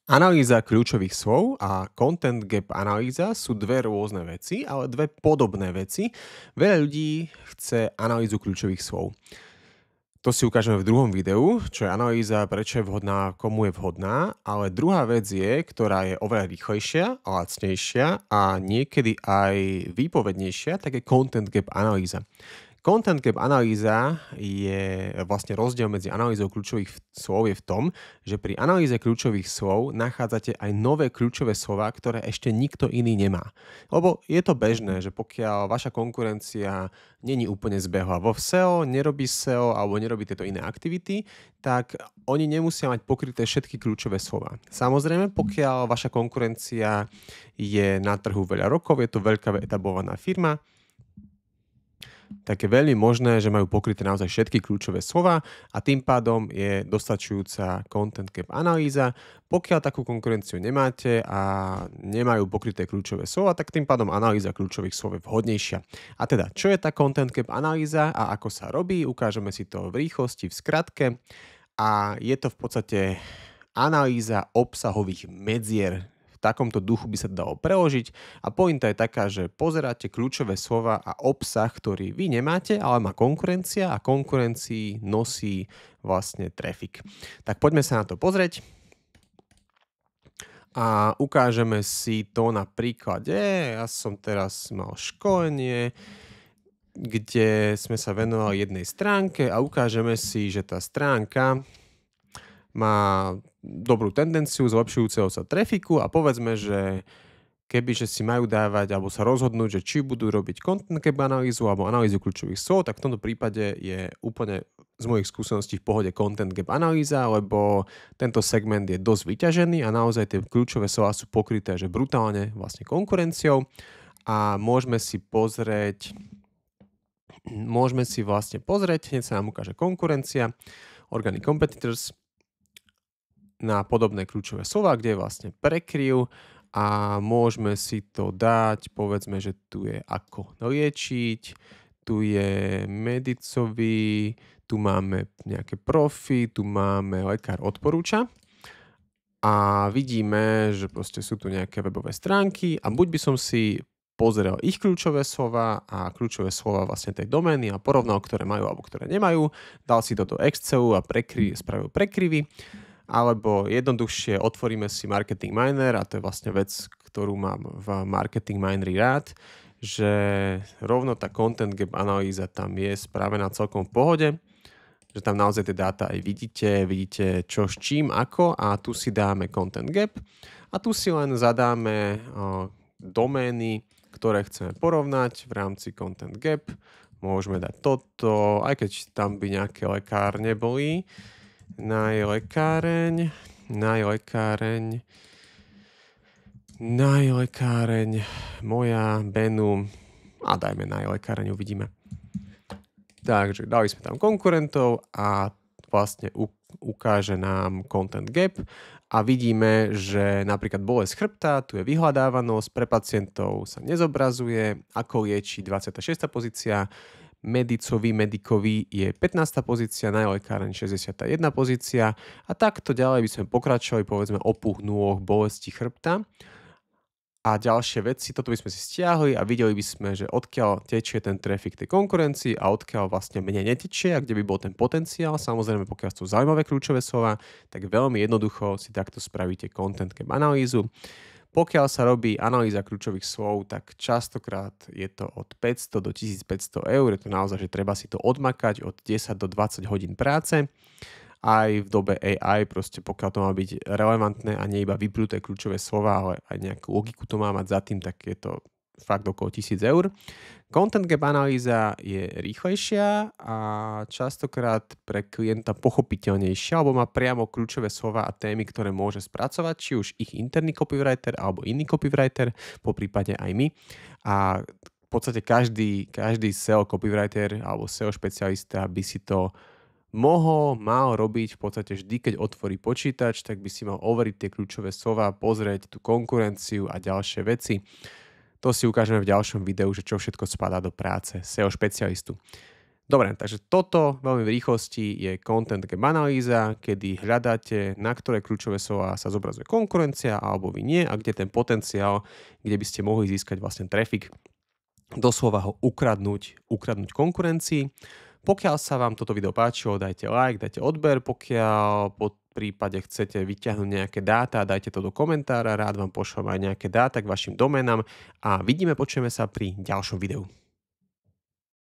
Analýza kľúčových slov a content gap analýza sú dve rôzne veci, ale dve podobné veci. Veľa ľudí chce analýzu kľúčových slov. To si ukážeme v druhom videu, čo je analýza, prečo je vhodná, komu je vhodná, ale druhá vec je, ktorá je oveľa rýchlejšia, lacnejšia a niekedy aj výpovednejšia, tak je content gap analýza. Content gap analýza je vlastne rozdiel medzi analýzou kľúčových slov je v tom, že pri analýze kľúčových slov nachádzate aj nové kľúčové slová, ktoré ešte nikto iný nemá. Lebo je to bežné, že pokiaľ vaša konkurencia není úplne zbehla vo SEO, nerobí SEO alebo nerobí tieto iné aktivity, tak oni nemusia mať pokryté všetky kľúčové slova. Samozrejme, pokiaľ vaša konkurencia je na trhu veľa rokov, je to veľká etablovaná firma, tak je veľmi možné, že majú pokryté naozaj všetky kľúčové slova a tým pádom je dostačujúca content gap analýza. Pokiaľ takú konkurenciu nemáte a nemajú pokryté kľúčové slova, tak tým pádom analýza kľúčových slov je vhodnejšia. A teda, čo je tá content gap analýza a ako sa robí, ukážeme si to v rýchlosti, v skratke. A je to v podstate analýza obsahových medzier. V takomto duchu by sa dalo preložiť a pointa je taká, že pozeráte kľúčové slova a obsah, ktorý vy nemáte, ale má konkurencia a konkurencii nosí vlastne trafik. Tak poďme sa na to pozrieť a ukážeme si to na príklade. Ja som teraz mal školenie, kde sme sa venovali jednej stránke a ukážeme si, že tá stránka má dobrú tendenciu zlepšujúceho sa trafiku a povedzme, že kebyže si majú dávať alebo sa rozhodnúť, že či budú robiť content gap analýzu alebo analýzu kľúčových slov, tak v tomto prípade je úplne z mojich skúseností v pohode content gap analýza, lebo tento segment je dosť vyťažený a naozaj tie kľúčové slova sú pokryté že brutálne vlastne konkurenciou a môžeme si vlastne pozrieť, hneď sa nám ukáže konkurencia, organic competitors, na podobné kľúčové slova, kde je vlastne prekryv a môžeme si to dať, povedzme, že tu je ako liečiť, tu je medicový, tu máme nejaké profi, tu máme lekár odporúča a vidíme, že proste sú tu nejaké webové stránky a buď by som si pozrel ich kľúčové slova a kľúčové slova vlastne tej domény a porovnal, ktoré majú alebo ktoré nemajú, dal si to do Excelu a spravil prekryvy. Alebo jednoduchšie otvoríme si Marketing Miner a to je vlastne vec, ktorú mám v Marketing Mineri rád, že rovno tá content gap analýza tam je spravená celkom v pohode, že tam naozaj tie dáta aj vidíte čo s čím, ako a tu si dáme content gap a tu si len zadáme domény, ktoré chceme porovnať v rámci content gap. Môžeme dať toto, aj keď tam by nejaké lekárne boli. Najlekáreň, moja, Benu a dajme najlekáreň, uvidíme. Takže dali sme tam konkurentov a vlastne ukáže nám content gap a vidíme, že napríklad bolesť chrbta, tu je vyhľadávanosť, pre pacientov sa nezobrazuje, ako lieči 26. pozícia, medikovi je 15. pozícia, najlekáreň 61. pozícia a takto ďalej by sme pokračovali, povedzme opuch nôh, bolesti chrbta a ďalšie veci, toto by sme si stiahli a videli by sme, že odkiaľ tečie ten trafik tej konkurencii a odkiaľ vlastne menej netečie a kde by bol ten potenciál. Samozrejme, pokiaľ sú zaujímavé kľúčové slova, tak veľmi jednoducho si takto spravíte content gap analýzu. Pokiaľ sa robí analýza kľúčových slov, tak častokrát je to od 500 do 1500 eur. Je to naozaj, že treba si to odmakať od 10 do 20 hodín práce. Aj v dobe AI, proste pokiaľ to má byť relevantné a nie iba vypnuté kľúčové slova, ale aj nejakú logiku to má mať za tým, tak je to fakt okolo 1000 eur. Content gap analýza je rýchlejšia a častokrát pre klienta pochopiteľnejšia, alebo má priamo kľúčové slova a témy, ktoré môže spracovať, či už ich interný copywriter alebo iný copywriter, poprípade aj my. A v podstate každý SEO copywriter alebo SEO špecialista by si to mal robiť v podstate vždy, keď otvorí počítač, tak by si mal overiť tie kľúčové slova, pozrieť tú konkurenciu a ďalšie veci. To si ukážeme v ďalšom videu, že čo všetko spadá do práce SEO špecialistu. Dobre, takže toto veľmi v rýchlosti je Content Gap analýza, kedy hľadáte, na ktoré kľúčové slova sa zobrazuje konkurencia alebo vy nie a kde ten potenciál, kde by ste mohli získať vlastne trafik, doslova ho ukradnúť konkurencii. Pokiaľ sa vám toto video páčilo, dajte like, dajte odber, pokiaľ po prípade chcete vyťahnuť nejaké dáta, dajte to do komentára, rád vám pošlem aj nejaké dáta k vašim doménam a počujeme sa pri ďalšom videu.